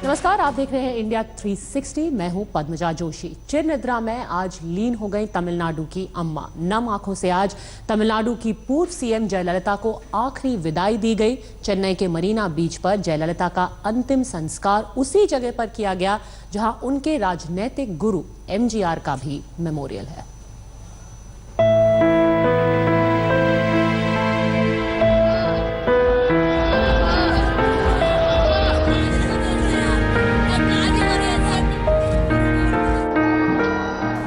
नमस्कार, आप देख रहे हैं इंडिया 360। मैं हूं पद्मजा जोशी। चिर निद्रा में आज लीन हो गई तमिलनाडु की अम्मा। नम आंखों से आज तमिलनाडु की पूर्व सीएम जयललिता को आखिरी विदाई दी गई। चेन्नई के मरीना बीच पर जयललिता का अंतिम संस्कार उसी जगह पर किया गया जहां उनके राजनीतिक गुरु एमजीआर का भी मेमोरियल है।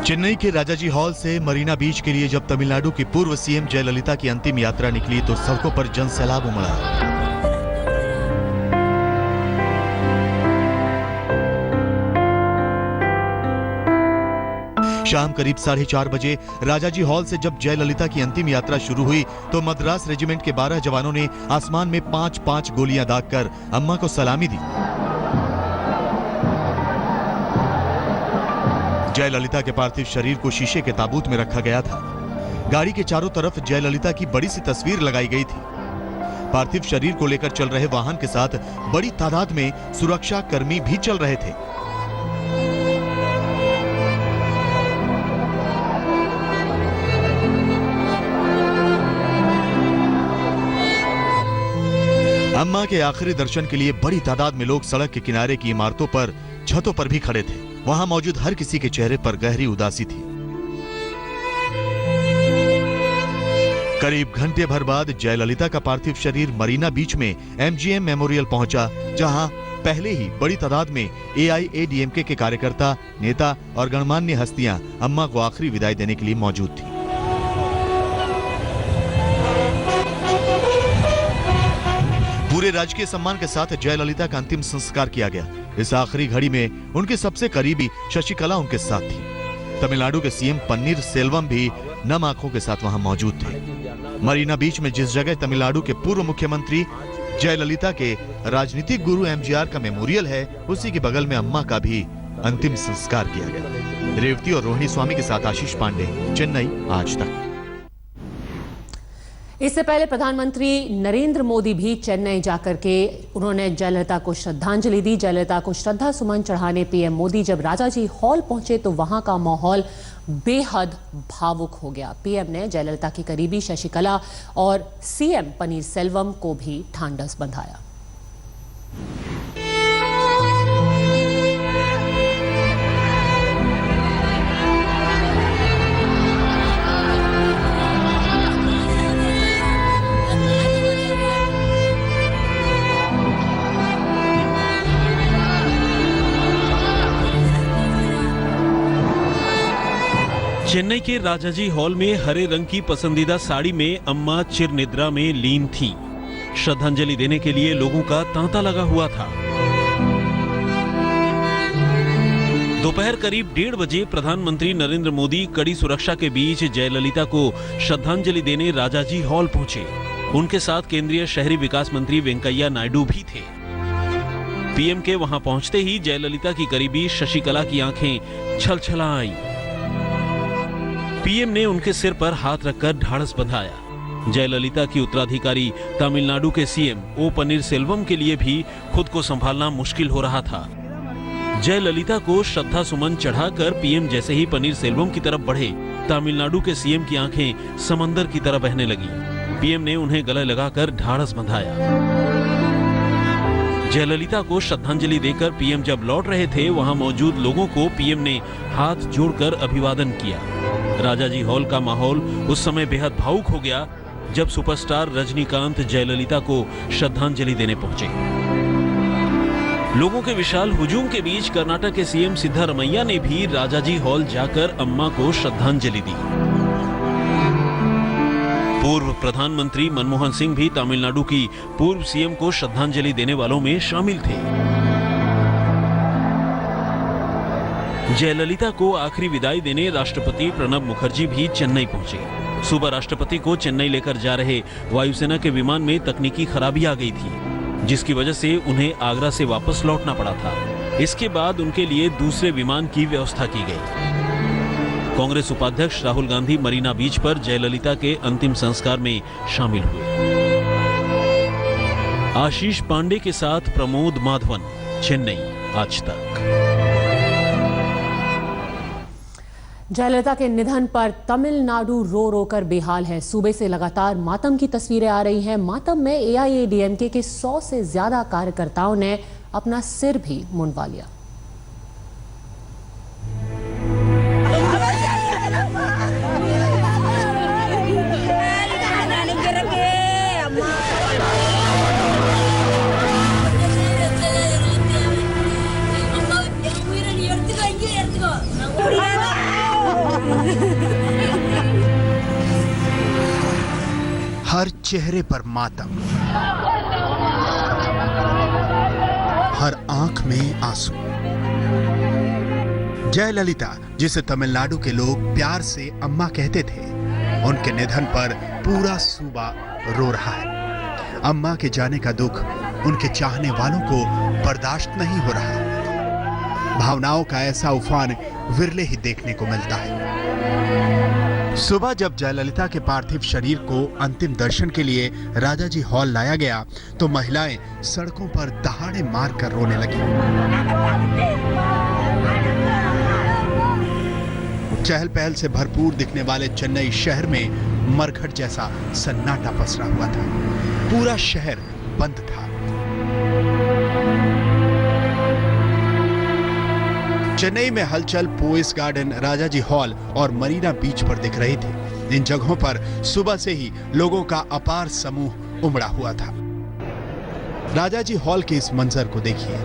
चेन्नई के राजाजी हॉल से मरीना बीच के लिए जब तमिलनाडु की पूर्व सीएम जयललिता की अंतिम यात्रा निकली तो सड़कों पर जनसैलाब उमड़ा। शाम करीब 4:30 बजे राजाजी हॉल से जब जयललिता की अंतिम यात्रा शुरू हुई तो मद्रास रेजिमेंट के 12 जवानों ने आसमान में 5-5 गोलियां दागकर अम्मा को सलामी दी। जयललिता के पार्थिव शरीर को शीशे के ताबूत में रखा गया था। गाड़ी के चारों तरफ जयललिता की बड़ी सी तस्वीर लगाई गई थी। पार्थिव शरीर को लेकर चल रहे वाहन के साथ बड़ी तादाद में सुरक्षा कर्मी भी चल रहे थे। अम्मा के आखिरी दर्शन के लिए बड़ी तादाद में लोग सड़क के किनारे की इमारतों पर, छतों पर भी खड़े थे। वहां मौजूद हर किसी के चेहरे पर गहरी उदासी थी। करीब घंटे भर बाद जयललिता का पार्थिव शरीर मरीना बीच में एमजीएम मेमोरियल पहुंचा, जहां पहले ही बड़ी तादाद में एआईएडीएमके के कार्यकर्ता, नेता और गणमान्य हस्तियां अम्मा को आखिरी विदाई देने के लिए मौजूद थी। पूरे राजकीय सम्मान के साथ जयललिता का अंतिम संस्कार किया गया। इस आखिरी घड़ी में उनके सबसे करीबी शशिकला उनके साथ थी। तमिलनाडु के सीएम पन्नीर सेल्वम भी नम आंखों के साथ वहां मौजूद थे। मरीना बीच में जिस जगह तमिलनाडु के पूर्व मुख्यमंत्री जयललिता के राजनीतिक गुरु एमजीआर का मेमोरियल है, उसी के बगल में अम्मा का भी अंतिम संस्कार किया गया। रेवती और रोहिणी स्वामी के साथ आशीष पांडे, चेन्नई आज तक। इससे पहले प्रधानमंत्री नरेंद्र मोदी भी चेन्नई जाकर के उन्होंने जयललिता को श्रद्धांजलि दी। जयललिता को श्रद्धा सुमन चढ़ाने पीएम मोदी जब राजाजी हॉल पहुंचे तो वहां का माहौल बेहद भावुक हो गया। पीएम ने जयललिता की करीबी शशिकला और सीएम पनीर सेल्वम को भी ढांढस बंधाया। चेन्नई के राजाजी हॉल में हरे रंग की पसंदीदा साड़ी में अम्मा चिर निद्रा में लीन थी। श्रद्धांजलि देने के लिए लोगों का तांता लगा हुआ था। दोपहर करीब 1:30 बजे प्रधानमंत्री नरेंद्र मोदी कड़ी सुरक्षा के बीच जयललिता को श्रद्धांजलि देने राजाजी हॉल पहुंचे। उनके साथ केंद्रीय शहरी विकास मंत्री वेंकैया नायडू भी थे। पीएम के वहां पहुंचते ही जयललिता की करीबी शशिकला की आंखें छलछला आईं। पीएम ने उनके सिर पर हाथ रखकर ढाढ़स बंधाया। जयललिता की उत्तराधिकारी तमिलनाडु के सीएम ओ पनीर सेल्वम के लिए भी खुद को संभालना मुश्किल हो रहा था। जयललिता को श्रद्धा सुमन चढ़ाकर पीएम जैसे ही पनीर सेल्वम की तरफ बढ़े, तमिलनाडु के सीएम की आंखें समंदर की तरह बहने लगी। पीएम ने उन्हें गले लगाकर ढाढ़स बंधाया। जयललिता को श्रद्धांजलि देकर पीएम जब लौट रहे थे, वहां मौजूद लोगों को पीएम ने हाथ जोड़कर अभिवादन किया। राजाजी हॉल का माहौल उस समय बेहद भावुक हो गया जब सुपरस्टार रजनीकांत जयललिता को श्रद्धांजलि देने पहुंचे। लोगों के विशाल हुजूम के बीच कर्नाटक के सीएम सिद्धारमैया ने भी राजाजी हॉल जाकर अम्मा को श्रद्धांजलि दी। पूर्व प्रधानमंत्री मनमोहन सिंह भी तमिलनाडु की पूर्व सीएम को श्रद्धांजलि देने वालों में शामिल थे। जयललिता को आखिरी विदाई देने राष्ट्रपति प्रणब मुखर्जी भी चेन्नई पहुंचे। सुबह राष्ट्रपति को चेन्नई लेकर जा रहे वायुसेना के विमान में तकनीकी खराबी आ गई थी, जिसकी वजह से उन्हें आगरा से वापस लौटना पड़ा था। इसके बाद उनके लिए दूसरे विमान की व्यवस्था की गई। कांग्रेस उपाध्यक्ष राहुल गांधी मरीना बीच पर जयललिता के अंतिम संस्कार में शामिल हुए। आशीष पांडे के साथ प्रमोद माधवन, चेन्नई। आज तक। जयललिता के निधन पर तमिलनाडु रो रो कर बेहाल है। सूबे से लगातार मातम की तस्वीरें आ रही हैं। मातम में एआईएडीएमके के 100 से ज्यादा कार्यकर्ताओं ने अपना सिर भी मुंडवा लिया। हर चेहरे पर मातम, हर आंख में आंसू। जयललिता, जिसे तमिलनाडु के लोग प्यार से अम्मा कहते थे, उनके निधन पर पूरा सूबा रो रहा है। अम्मा के जाने का दुख उनके चाहने वालों को बर्दाश्त नहीं हो रहा। भावनाओं का ऐसा उफान विरले ही देखने को मिलता है। सुबह जब जयललिता के पार्थिव शरीर को अंतिम दर्शन के लिए राजाजी हॉल लाया गया तो महिलाएं सड़कों पर दहाड़े मारकर रोने लगी। चहल पहल से भरपूर दिखने वाले चेन्नई शहर में मरघट जैसा सन्नाटा पसरा हुआ था। पूरा शहर बंद था। चेन्नई में हलचल पोइस गार्डन, राजाजी हॉल और मरीना बीच पर दिख रही थी। इन जगहों पर सुबह से ही लोगों का अपार समूह उमड़ा हुआ था। राजाजी हॉल के इस मंजर को देखिए।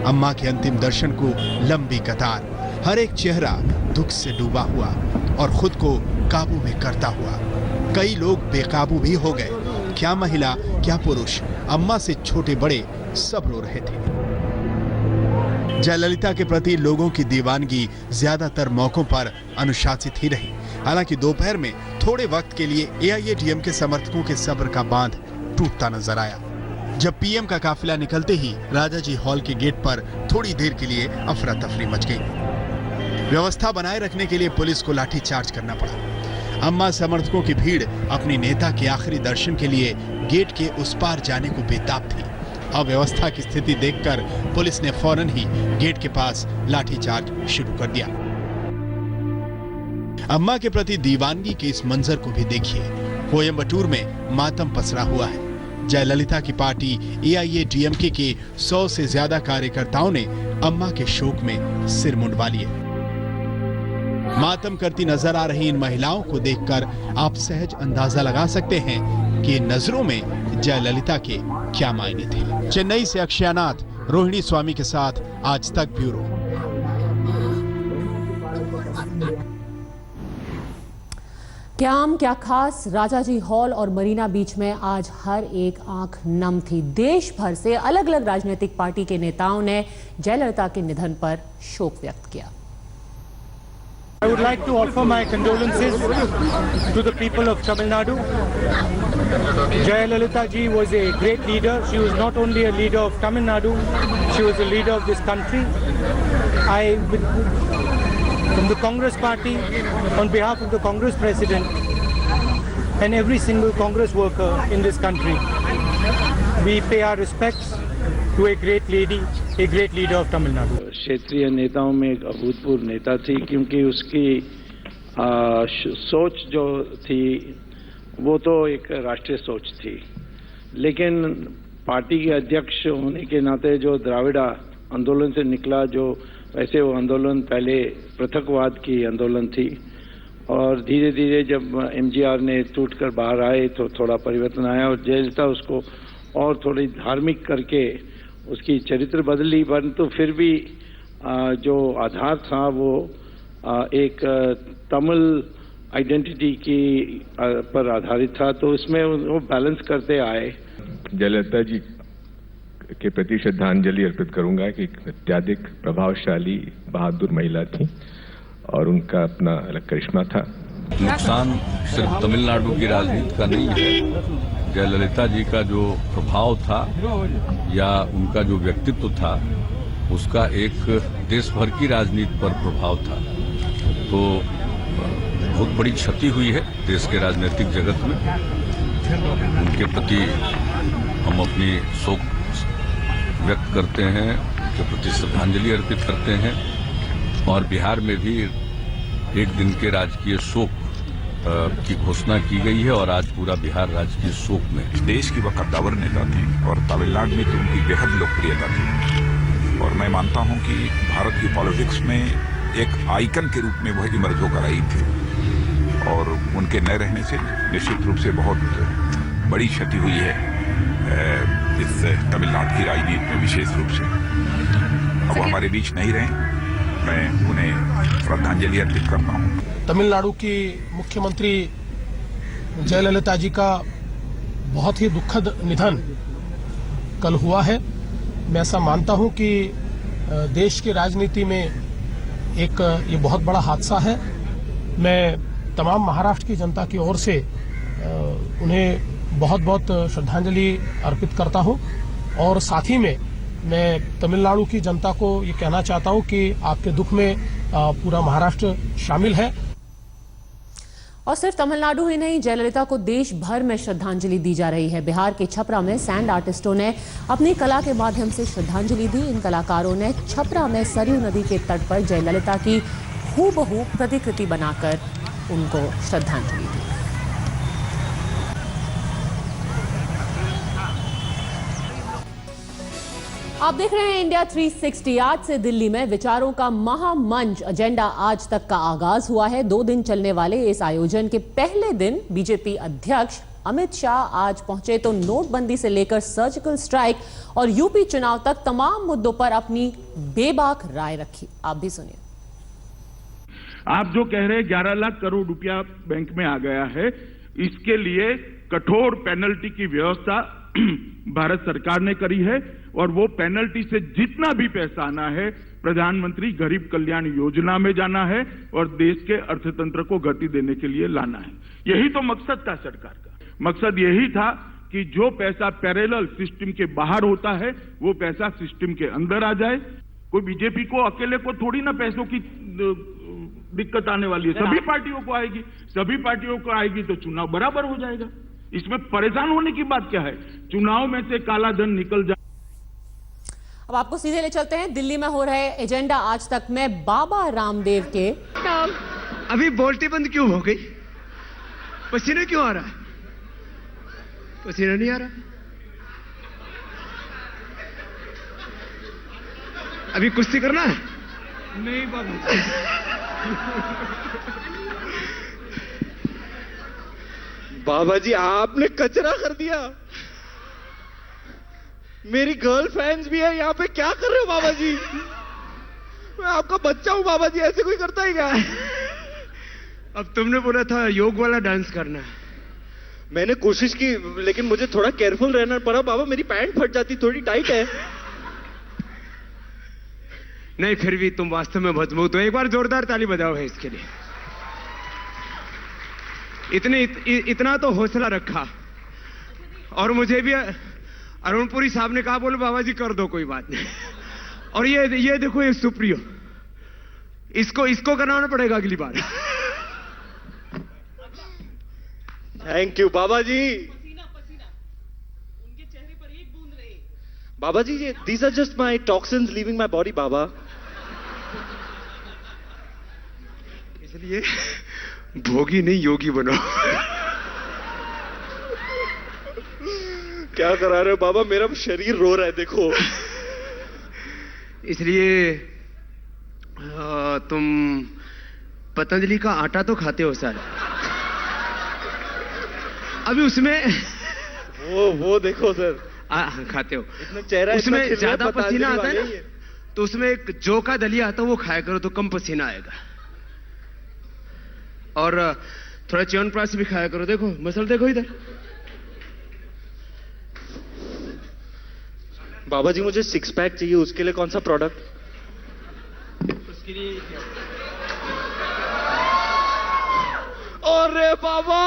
अम्मा के अंतिम दर्शन को लंबी कतार, हर एक चेहरा दुख से डूबा हुआ और खुद को काबू में करता हुआ। कई लोग बेकाबू भी हो गए। क्या महिला, क्या पुरुष, अम्मा से छोटे बड़े सब रो रहे थे। जयललिता के प्रति लोगों की दीवानगी ज्यादातर मौकों पर अनुशासित ही रही। हालांकि दोपहर में थोड़े वक्त के लिए एआईएडीएम के समर्थकों के सब्र का बांध टूटता नजर आया। जब पीएम का काफिला निकलते ही राजाजी हॉल के गेट पर थोड़ी देर के लिए अफरा तफरी मच गई। व्यवस्था बनाए रखने के लिए पुलिस को लाठीचार्ज करना पड़ा। अम्मा समर्थकों की भीड़ अपनी नेता के आखिरी दर्शन के लिए गेट के उस पार जाने को बेताब थी। अव्यवस्था की स्थिति देखकर पुलिस ने फौरन ही गेट के पास लाठीचार्ज शुरू कर दिया। अम्मा के प्रति दीवानगी के इस मंजर को भी देखिए। कोयम्बटूर में मातम पसरा हुआ है। जयललिता की पार्टी एआईएडीएमके के 100 से ज्यादा कार्यकर्ताओं ने अम्मा के शोक में सिर मुंडवा लिए। मातम करती नजर आ रही इन महिलाओं को देखकर आप सहज अंदाजा लगा सकते हैं कि नजरों में जयललिता के क्या मायने थे। चेन्नई से अक्षयनाथ, रोहिणी स्वामी के साथ आज तक ब्यूरो। क्या आम क्या खास, राजाजी हॉल और मरीना बीच में आज हर एक आंख नम थी। देश भर से अलग अलग राजनीतिक पार्टी के नेताओं ने जयललिता के निधन पर शोक व्यक्त किया। I would like to offer my condolences to the people of Tamil Nadu. Jayalalitha ji was a great leader. She was not only a leader of Tamil Nadu, she was a leader of this country. From the Congress party, on behalf of the Congress president and every single Congress worker in this country, we pay our respects to a great lady, a great leader of Tamil Nadu. क्षेत्रीय नेताओं में एक अभूतपूर्व नेता थी, क्योंकि उसकी सोच जो थी वो तो एक राष्ट्रीय सोच थी, लेकिन पार्टी के अध्यक्ष होने के नाते जो द्राविड़ा आंदोलन से निकला, जो वैसे वो आंदोलन पहले पृथकवाद की आंदोलन थी और धीरे धीरे जब एमजीआर ने टूटकर बाहर आए तो थोड़ा परिवर्तन आया और जयललिता उसको और थोड़ी धार्मिक करके उसकी चरित्र बदली, परंतु फिर भी जो आधार था वो एक तमिल आइडेंटिटी की पर आधारित था, तो इसमें वो बैलेंस करते आए। जयललिता जी के प्रति श्रद्धांजलि अर्पित करूंगा कि अत्यधिक प्रभावशाली बहादुर महिला थी और उनका अपना अलग करिश्मा था। नुकसान सिर्फ तमिलनाडु की राजनीति का नहीं है, जयललिता जी का जो प्रभाव था या उनका जो व्यक्तित्व था उसका एक देश भर की राजनीति पर प्रभाव था। तो बहुत बड़ी क्षति हुई है देश के राजनीतिक जगत में। उनके प्रति हम अपनी शोक व्यक्त करते हैं। के प्रति श्रद्धांजलि अर्पित करते हैं और बिहार में भी एक दिन के राजकीय शोक की घोषणा की गई है और आज पूरा बिहार राजकीय शोक में। देश की वह कद्दावर नेता थी और तमिलनाडु में तो उनकी बेहद लोकप्रियता थी और मैं मानता हूं कि भारत की पॉलिटिक्स में एक आइकन के रूप में वह इमर्ज होकर आई थी और उनके न रहने से निश्चित रूप से बहुत बड़ी क्षति हुई है इस तमिलनाडु की राजनीति में विशेष रूप से। अब वो हमारे बीच नहीं रहे, मैं उन्हें श्रद्धांजलि अर्पित करता हूं। तमिलनाडु की मुख्यमंत्री जयललिता जी का बहुत ही दुखद निधन कल हुआ है। मैं ऐसा मानता हूं कि देश की राजनीति में एक ये बहुत बड़ा हादसा है। मैं तमाम महाराष्ट्र की जनता की ओर से उन्हें बहुत बहुत श्रद्धांजलि अर्पित करता हूं और साथ ही में मैं तमिलनाडु की जनता को ये कहना चाहता हूं कि आपके दुख में पूरा महाराष्ट्र शामिल है। और सिर्फ तमिलनाडु ही नहीं, जयललिता को देश भर में श्रद्धांजलि दी जा रही है। बिहार के छपरा में सैंड आर्टिस्टों ने अपनी कला के माध्यम से श्रद्धांजलि दी। इन कलाकारों ने छपरा में सरयू नदी के तट पर जयललिता की हूबहू प्रतिकृति बनाकर उनको श्रद्धांजलि दी। आप देख रहे हैं इंडिया 360। आज से दिल्ली में विचारों का महामंच एजेंडा आज तक का आगाज हुआ है। 2 दिन चलने वाले इस आयोजन के पहले दिन बीजेपी अध्यक्ष अमित शाह आज पहुंचे तो नोटबंदी से लेकर सर्जिकल स्ट्राइक और यूपी चुनाव तक तमाम मुद्दों पर अपनी बेबाक राय रखी। आप भी सुनिए। आप जो कह रहे हैं 11 लाख करोड़ रुपया बैंक में आ गया है, इसके लिए कठोर पेनल्टी की व्यवस्था भारत सरकार ने करी है और वो पेनल्टी से जितना भी पैसा आना है प्रधानमंत्री गरीब कल्याण योजना में जाना है और देश के अर्थतंत्र को गति देने के लिए लाना है। यही तो मकसद था सरकार का। मकसद यही था कि जो पैसा पैरेलल सिस्टम के बाहर होता है वो पैसा सिस्टम के अंदर आ जाए। कोई बीजेपी को अकेले को थोड़ी ना पैसों की दिक्कत आने वाली है, सभी पार्टियों को आएगी। सभी पार्टियों को आएगी तो चुनाव बराबर हो जाएगा। इसमें परेशान होने की बात क्या है? चुनाव में से काला धन निकल जाए। अब आपको सीधे ले चलते हैं दिल्ली में हो रहे एजेंडा आज तक में बाबा रामदेव के। अभी बोलती बंद क्यों हो गई? पसीना क्यों आ रहा है? पसीना नहीं आ रहा? अभी कुश्ती करना है? नहीं बाबू। बाबा जी आपने कचरा कर दिया। मेरी गर्ल फ्रेंड्स भी है यहाँ पे, क्या कर रहे हो बाबा जी? मैं आपका बच्चा हूं बाबा जी, ऐसे कोई करता है क्या? अब तुमने बोला था योग वाला डांस करना है, मैंने कोशिश की लेकिन मुझे थोड़ा केयरफुल रहना पड़ा बाबा, मेरी पैंट फट जाती, थोड़ी टाइट है। नहीं फिर भी तुम वास्तव में मजबूत हो। एक बार जोरदार ताली बजाओ है इसके लिए। इतना तो हौसला रखा। और मुझे भी अरुणपुरी साहब ने कहा बोलो बाबा जी कर दो, कोई बात नहीं। और ये देखो ये सुप्रियो, इसको कराना पड़ेगा अगली बार। थैंक यू बाबा जी। उनके चेहरे पर एक बूंद नहीं। बाबा जी these are just my toxins leaving my body बाबा। इसलिए भोगी नहीं योगी बनो। क्या करा रहे हो बाबा? मेरा शरीर रो रहा है देखो। इसलिए तुम पतंजलि का आटा तो खाते हो सर। अभी उसमें वो देखो सर खाते हो। चेहरा उसमें ज्यादा पसीना आता है ना, तो उसमें एक जौ का दलिया आता है वो खाया करो तो कम पसीना आएगा। और थोड़ा च्यवनप्राश भी खाया करो। देखो मसल देखो इधर। बाबा जी मुझे 6 पैक चाहिए, उसके लिए कौन सा प्रोडक्ट? उसके लिए अरे बाबा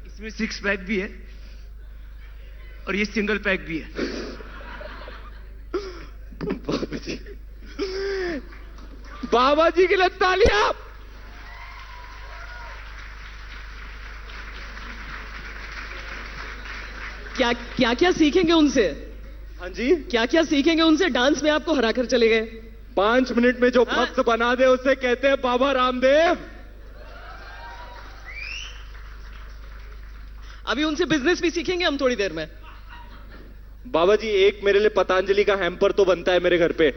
इसमें 6 पैक भी है और ये सिंगल पैक भी है। बाबा जी के लिए तालियां। क्या क्या सीखेंगे उनसे? हाँ जी, क्या क्या सीखेंगे उनसे? डांस में आपको हरा कर चले गए। 5 मिनट में जो भक्त बना दे उसे कहते हैं बाबा रामदेव। अभी उनसे बिजनेस भी सीखेंगे हम थोड़ी देर में। बाबा जी, एक मेरे लिए पतंजलि का हैम्पर तो बनता है मेरे घर पे।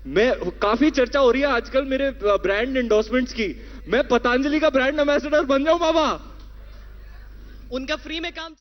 मैं काफी चर्चा हो रही है आजकल मेरे ब्रांड एंडोर्समेंट्स की। मैं पतंजलि का ब्रांड एम्बेसडर बन जाऊं बाबा। उनका फ्री में काम